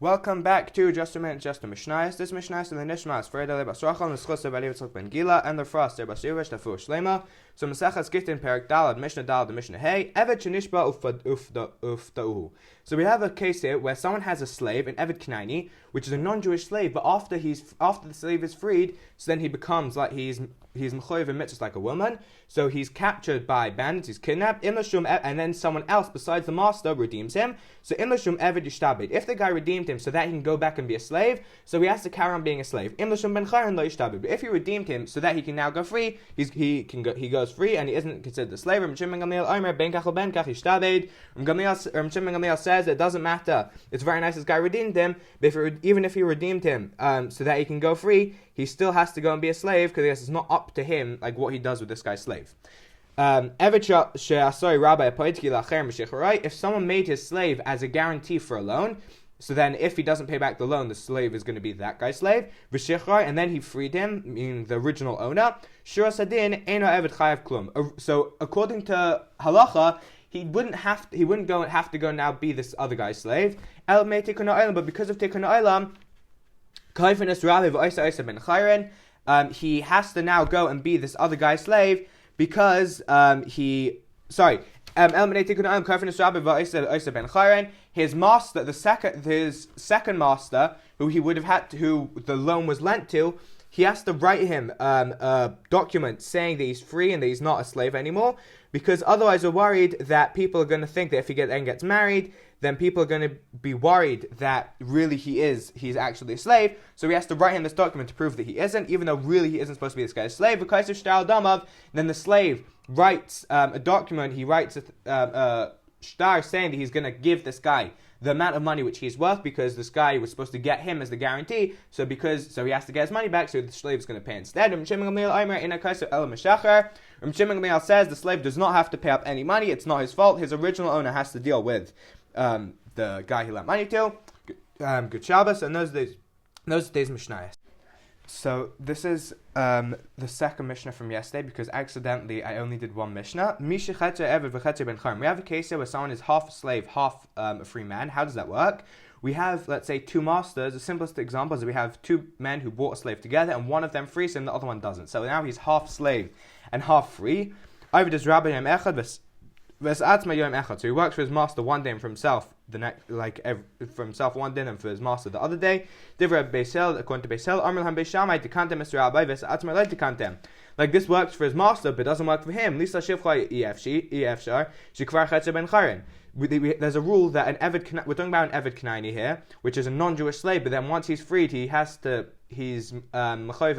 Welcome back to Just a Minute, Just a Mishnayos. This Mishnayos in the Nishmas for Edele Basrachal Neschus of Eli Yitzchak Ben Gila and the Frost Der Basivish Tafu Shlema. So Masechas Gittin Perik Dalad Mishnah Dalad the Mishnah Hey Evet Shenishba Ufdauhu. So we have a case here where someone has a slave, an Evet Knaini, which is a non-Jewish slave, but after the slave is freed, so then he becomes like he's mechoyev in mitzvahs like a woman. So he's captured by bandits, he's kidnapped, and then someone else besides the master redeems him. So imlashum eved yishtabed. If the guy redeemed him so that he can go back and be a slave, so he has to carry on being a slave. Imlashum ben chayrin lo yishtabed. But if he redeemed him so that he can now go free, he goes free and he isn't considered a slave. Gamliel says it doesn't matter. It's very nice this guy redeemed him, but even if he redeemed him so that he can go free, he still has to go and be a slave because it's not up to him like what he does with this guy's slave. If someone made his slave as a guarantee for a loan, so then if he doesn't pay back the loan, the slave is going to be that guy's slave. And then he freed him, meaning the original owner. So according to halacha, he wouldn't have to go now be this other guy's slave. But because of tikkun ha'olam, he has to now go and be this other guy's slave because his master, his second master, who the loan was lent to, he has to write him a document saying that he's free and that he's not a slave anymore, because otherwise we're worried that people are going to think that if he gets married, then people are going to be worried that really he's actually a slave. So he has to write him this document to prove that he isn't, even though really he isn't supposed to be this guy's slave. Because of shtar damav, then the slave writes a document. He writes a shtar saying that he's going to give this guy the amount of money which he's worth, because this guy was supposed to get him as the guarantee. So he has to get his money back. So the slave is going to pay instead. Gamliel says the slave does not have to pay up any money. It's not his fault. His original owner has to deal with the guy he lent money to. Good Shabbos, and those days Mishnayos. So this is the second Mishnah from yesterday, because accidentally I only did one Mishnah. We have a case here where someone is half a slave, half a free man. How does that work? We have, let's say, two masters. The simplest example is that we have two men who bought a slave together, and one of them frees him, the other one doesn't. So now he's half slave and half free. So he works for his master one day and for himself the next, for himself one day and for his master the other day. According to Beisel, like this works for his master, but doesn't work for him. There's a rule that we're talking about an Eved Knaini here, which is a non-Jewish slave, but then once he's freed, he's mechoyev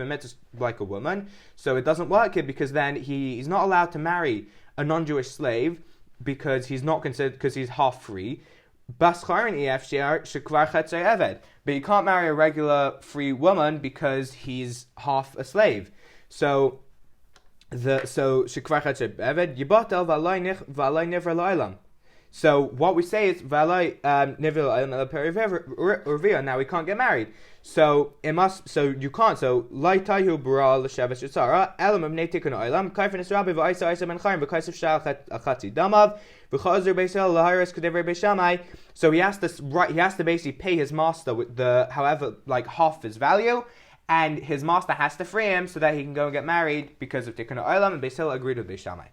in mitzvahs like a woman. So it doesn't work here, because then he's not allowed to marry a non-Jewish slave, because he's not considered, because he's half free. But you can't marry a regular free woman because he's half a slave. So So what we say is now we can't get married. So it must. So you can't. So laitayu bara l'sheves yitzara elam ibnei tikkun olam kaifin esrabi v'aisa isa ben chayim v'kaisif shal achatzi damav v'chazer beisel lahiris kadever beishamai. So he has to basically pay his master with half his value, and his master has to free him so that he can go and get married because of tikkun olam, and beisel agreed with beishamai.